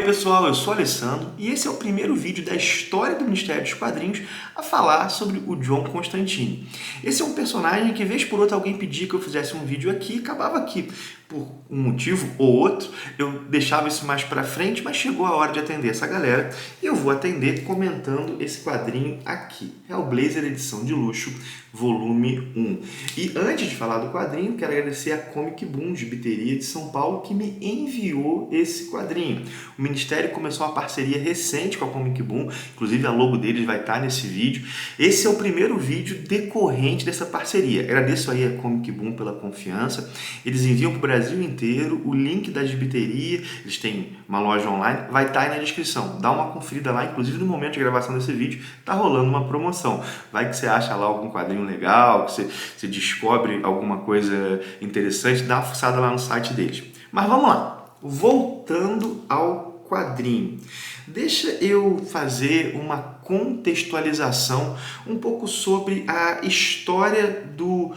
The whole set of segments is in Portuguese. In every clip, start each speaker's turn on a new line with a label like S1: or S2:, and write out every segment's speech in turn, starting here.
S1: pessoal, eu sou o Alessandro e esse é o primeiro vídeo da história do Ministério dos Quadrinhos a falar sobre o John Constantine. Esse é um personagem que, vez por outra, alguém pedia que eu fizesse um vídeo aqui e acabava aqui. Por um motivo ou outro, eu deixava isso mais pra frente, mas chegou a hora de atender essa galera e eu vou atender comentando esse quadrinho aqui. Hellblazer edição de luxo, volume 1. E antes de falar do quadrinho, quero agradecer a Comic Boom de Biteria de São Paulo que me enviou esse quadrinho. O Ministério começou uma parceria recente com a Comic Boom, inclusive a logo deles vai estar nesse vídeo. Esse é o primeiro vídeo decorrente dessa parceria. Agradeço aí a Comic Boom pela confiança. Eles enviam para o Brasil inteiro o link da Gibiteria, eles têm uma loja online, vai estar aí na descrição. Dá uma conferida lá, inclusive no momento de gravação desse vídeo, tá rolando uma promoção. Vai que você acha lá algum quadrinho legal, que você descobre alguma coisa interessante, dá uma fuçada lá no site deles. Mas vamos lá, voltando ao quadrinho. Deixa eu fazer uma contextualização um pouco sobre a história do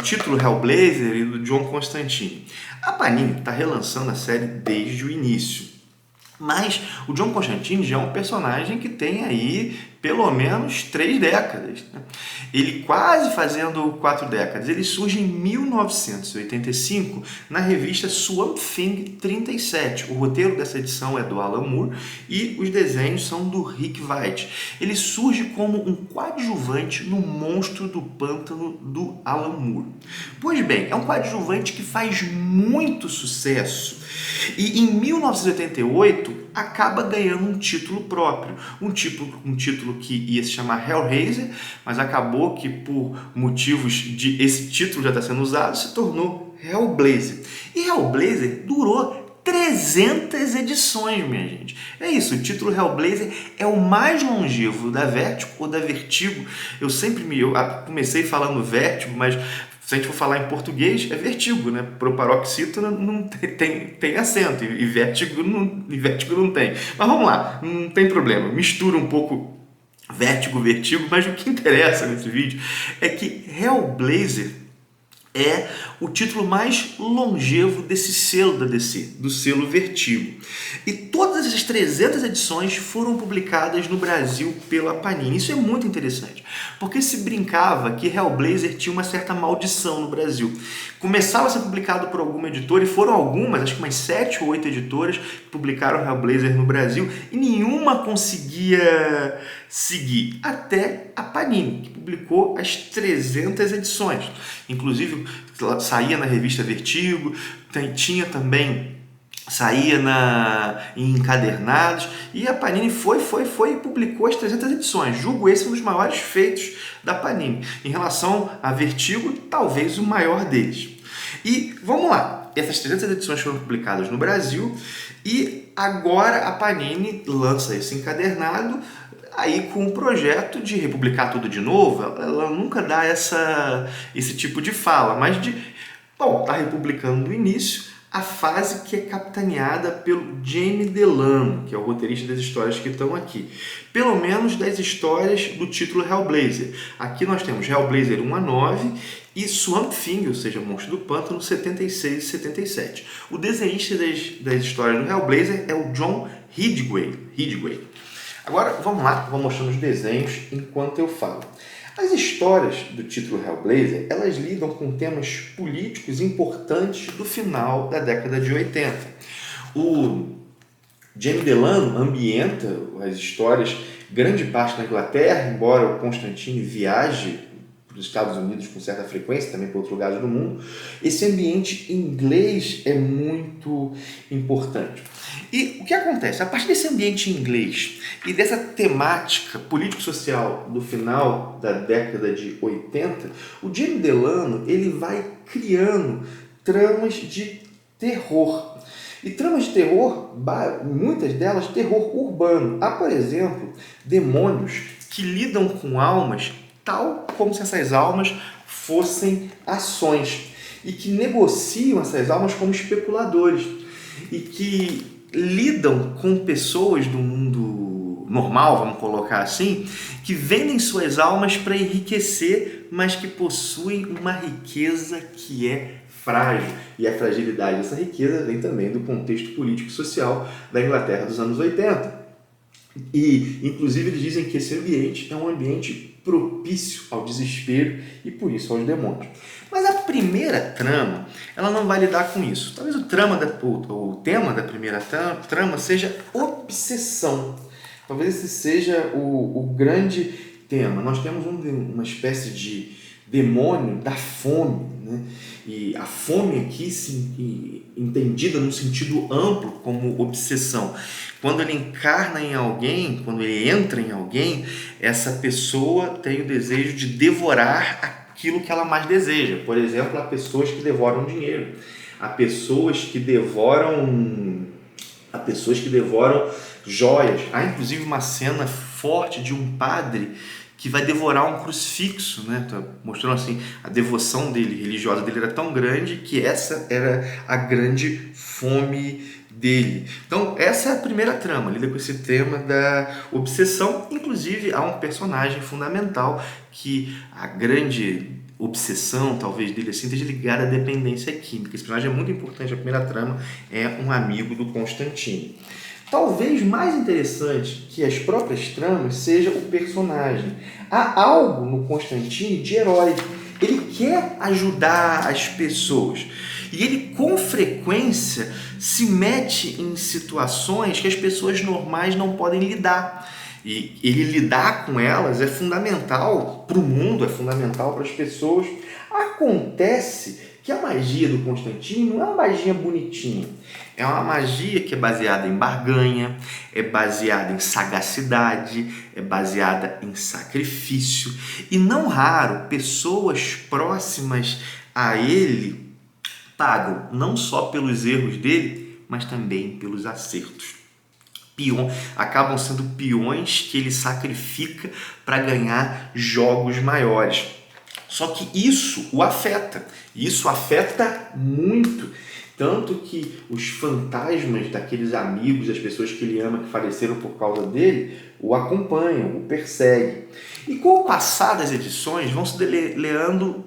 S1: título Hellblazer e do John Constantine. A Panini está relançando a série desde o início, mas o John Constantine já é um personagem que tem aí pelo menos 3 décadas. Né? Ele quase fazendo 4 décadas. Ele surge em 1985 na revista Swamp Thing 37. O roteiro dessa edição é do Alan Moore e os desenhos são do Rick Veitch. Ele surge como um coadjuvante no Monstro do Pântano do Alan Moore. Pois bem, é um coadjuvante que faz muito sucesso e em 1988 acaba ganhando um título próprio, um título que ia se chamar Hellraiser, mas acabou que por motivos de esse título já está sendo usado, se tornou Hellblazer. E Hellblazer durou 300 edições, minha gente. É isso, o título Hellblazer é o mais longevo da Vertigo ou da Vertigo. Eu comecei falando Vertigo, mas se a gente for falar em português, é Vertigo, né? Proparoxítona não tem acento e Vertigo não tem. Mas vamos lá, não tem problema. Mistura um pouco Vertigo, mas o que interessa nesse vídeo é que Hellblazer é o título mais longevo desse selo da DC, do selo Vertigo. E todas essas 300 edições foram publicadas no Brasil pela Panini. Isso é muito interessante, porque se brincava que Hellblazer tinha uma certa maldição no Brasil. Começava a ser publicado por alguma editora, e foram algumas, acho que umas 7 ou 8 editoras que publicaram Hellblazer no Brasil, e nenhuma conseguia seguir, até a Panini, que publicou as 300 edições. Inclusive, saía na revista Vertigo, tinha também, saía em encadernados, e a Panini foi e publicou as 300 edições. Julgo esse um dos maiores feitos da Panini. Em relação a Vertigo, talvez o maior deles. E vamos lá, essas 300 edições foram publicadas no Brasil, e agora a Panini lança esse encadernado, aí com o projeto de republicar tudo de novo. Ela nunca dá esse tipo de fala, mas tá republicando do início a fase que é capitaneada pelo Jamie Delano, que é o roteirista das histórias que estão aqui. Pelo menos das histórias do título Hellblazer. Aqui nós temos Hellblazer 1 a 9 e Swamp Thing, ou seja, Monstro do Pântano, 76 e 77. O desenhista das histórias do Hellblazer é o John Ridgway. Agora, vamos lá, vou mostrando os desenhos enquanto eu falo. As histórias do título Hellblazer, elas lidam com temas políticos importantes do final da década de 80. O Jamie Delano ambienta as histórias, grande parte na Inglaterra, embora o Constantine viaje para os Estados Unidos com certa frequência, também para outros lugares do mundo. Esse ambiente inglês é muito importante. E o que acontece? A partir desse ambiente inglês e dessa temática político-social do final da década de 80, o Jamie Delano ele vai criando tramas de terror. E tramas de terror, muitas delas terror urbano. Há, por exemplo, demônios que lidam com almas tal como se essas almas fossem ações e que negociam essas almas como especuladores e que lidam com pessoas do mundo normal, vamos colocar assim, que vendem suas almas para enriquecer, mas que possuem uma riqueza que é frágil, e a fragilidade dessa riqueza vem também do contexto político e social da Inglaterra dos anos 80. E, inclusive, eles dizem que esse ambiente é um ambiente propício ao desespero e, por isso, aos demônios. Mas a primeira trama, ela não vai lidar com isso. Talvez o tema da primeira trama seja obsessão. Talvez esse seja o grande tema. Nós temos uma espécie de demônio da fome, né? E a fome aqui, entendida num sentido amplo como obsessão. Quando ele encarna em alguém, quando ele entra em alguém, essa pessoa tem o desejo de devorar aquilo que ela mais deseja. Por exemplo, há pessoas que devoram dinheiro, há pessoas que devoram joias. Há inclusive uma cena forte de um padre que vai devorar um crucifixo, né? Tá mostrando assim, a devoção dele, religiosa dele, era tão grande que essa era a grande fome dele. Então, essa é a primeira trama, lida com esse tema da obsessão. Inclusive, há um personagem fundamental que a grande obsessão, talvez, dele assim, esteja ligada à dependência química. Esse personagem é muito importante, a primeira trama é um amigo do Constantine. Talvez mais interessante que as próprias tramas seja o personagem. Há algo no Constantine de herói. Ele quer ajudar as pessoas. E ele, com frequência, se mete em situações que as pessoas normais não podem lidar. E ele lidar com elas é fundamental para o mundo, é fundamental para as pessoas. Acontece que a magia do Constantine não é uma magia bonitinha. É uma magia que é baseada em barganha, é baseada em sagacidade, é baseada em sacrifício. E não raro, pessoas próximas a ele pagam não só pelos erros dele, mas também pelos acertos. Acabam sendo peões que ele sacrifica para ganhar jogos maiores. Só que isso o afeta, isso afeta muito, tanto que os fantasmas daqueles amigos, das pessoas que ele ama, que faleceram por causa dele, o acompanham, o perseguem. E com o passar das edições, vão se delineando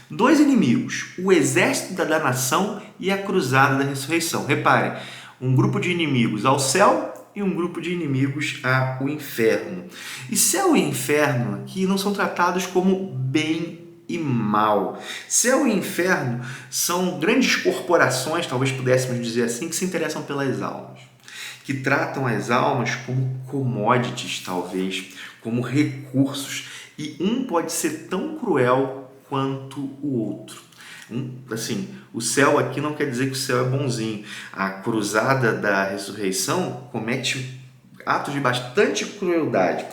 S1: dois inimigos, o exército da nação e a cruzada da ressurreição. Reparem, um grupo de inimigos ao céu e um grupo de inimigos ao inferno. E céu e inferno aqui não são tratados como bem e mal. Céu e inferno são grandes corporações, talvez pudéssemos dizer assim, que se interessam pelas almas, que tratam as almas como commodities, talvez, como recursos. E um pode ser tão cruel quanto o outro. Assim, o céu aqui não quer dizer que o céu é bonzinho. A cruzada da ressurreição comete atos de bastante crueldade.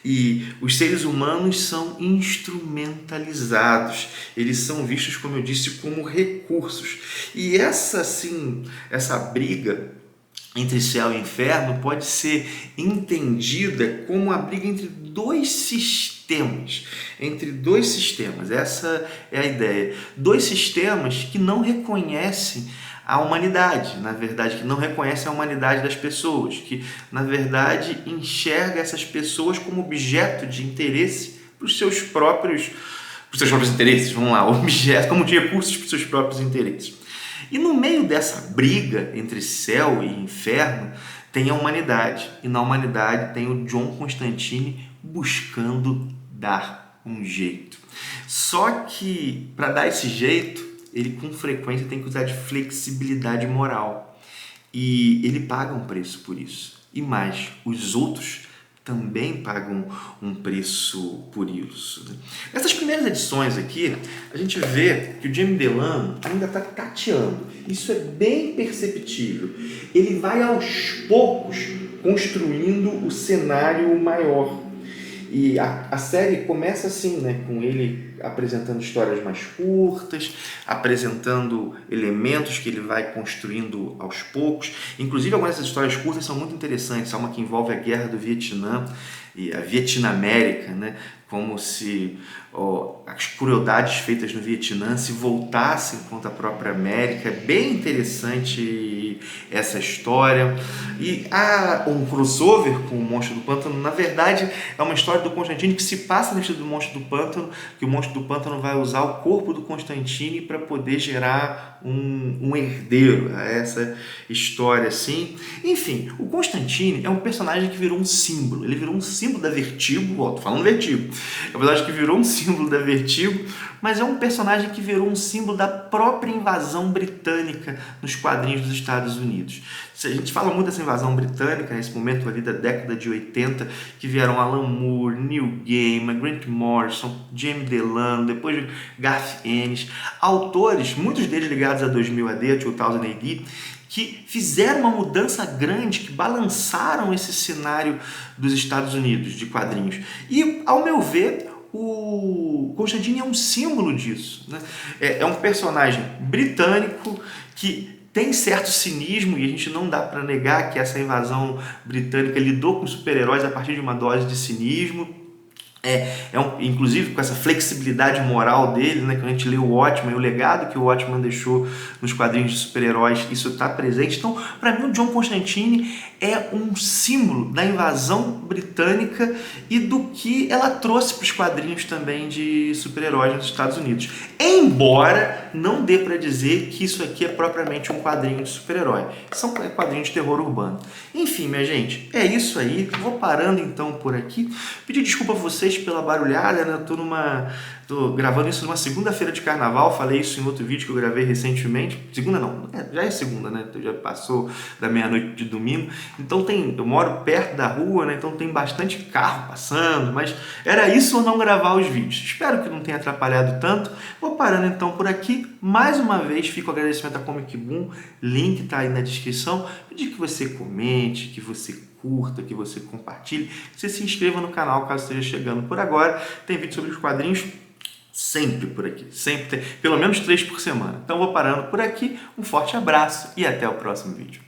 S1: E os seres humanos são instrumentalizados. Eles são vistos, como eu disse, como recursos. E essa briga entre céu e inferno pode ser entendida como a briga entre dois sistemas. Essa é a ideia. Dois sistemas que não reconhecem a humanidade, na verdade, que não reconhecem a humanidade das pessoas, que, na verdade, enxerga essas pessoas como objeto de interesse para os seus próprios interesses, objeto como de recursos para os seus próprios interesses. E no meio dessa briga entre céu e inferno, tem a humanidade. E na humanidade tem o John Constantine buscando dar um jeito. Só que, para dar esse jeito, ele com frequência tem que usar de flexibilidade moral. E ele paga um preço por isso. E mais, os outros também pagam um preço por isso. Nessas primeiras edições aqui, a gente vê que o Jamie Delano ainda está tateando. Isso é bem perceptível. Ele vai aos poucos construindo o cenário maior. E a série começa assim, né, com ele apresentando histórias mais curtas, apresentando elementos que ele vai construindo aos poucos. Inclusive, algumas dessas histórias curtas são muito interessantes. Há uma que envolve a Guerra do Vietnã e a Vietnamérica, né, como se as crueldades feitas no Vietnã se voltassem contra a própria América. É bem interessante essa história. E há um crossover com o Monstro do Pântano. Na verdade, é uma história história do Constantine que se passa no estilo do Monstro do Pântano, que o Monstro do Pântano vai usar o corpo do Constantine para poder gerar um herdeiro a essa história assim. Enfim, o Constantine é um personagem que virou um símbolo. Ele virou um símbolo da Vertigo, ó, tô falando Vertigo. É um personagem que virou um símbolo da Vertigo, mas é um personagem que virou um símbolo da própria invasão britânica nos quadrinhos dos Estados Unidos. A gente fala muito dessa invasão britânica, nesse momento ali da década de 80, que vieram Alan Moore, Neil Gaiman, Grant Morrison, James Delano, depois Garth Ennis, autores, muitos deles ligados a 2000 AD, a 2000 AD, que fizeram uma mudança grande, que balançaram esse cenário dos Estados Unidos de quadrinhos. E, ao meu ver, o Constantine é um símbolo disso, né? É um personagem britânico que tem certo cinismo, e a gente não dá para negar que essa invasão britânica lidou com super-heróis a partir de uma dose de cinismo. Inclusive com essa flexibilidade moral dele, né? Quando a gente lê o Watchmen, o legado que o Watchmen deixou nos quadrinhos de super-heróis, isso está presente. Então, para mim, o John Constantine é um símbolo da invasão britânica e do que ela trouxe para os quadrinhos também de super-heróis nos Estados Unidos. Embora não dê para dizer que isso aqui é propriamente um quadrinho de super-herói. São quadrinhos de terror urbano. Enfim, minha gente, é isso aí. Vou parando então por aqui. Pedir desculpa a vocês pela barulhada, né? Tô gravando isso numa segunda-feira de carnaval, falei isso em outro vídeo que eu gravei recentemente. Segunda não, já é segunda, né? Já passou da meia-noite de domingo. Então eu moro perto da rua, né? Então tem bastante carro passando, mas era isso ou não gravar os vídeos. Espero que não tenha atrapalhado tanto. Vou parando então por aqui. Mais uma vez, fica o agradecimento à Comic Boom, link tá aí na descrição. Pedir que você comente, que você curta, que você compartilhe, que você se inscreva no canal caso esteja chegando por agora. Tem vídeo sobre os quadrinhos sempre por aqui, sempre tem, pelo menos 3 por semana. Então vou parando por aqui, um forte abraço e até o próximo vídeo.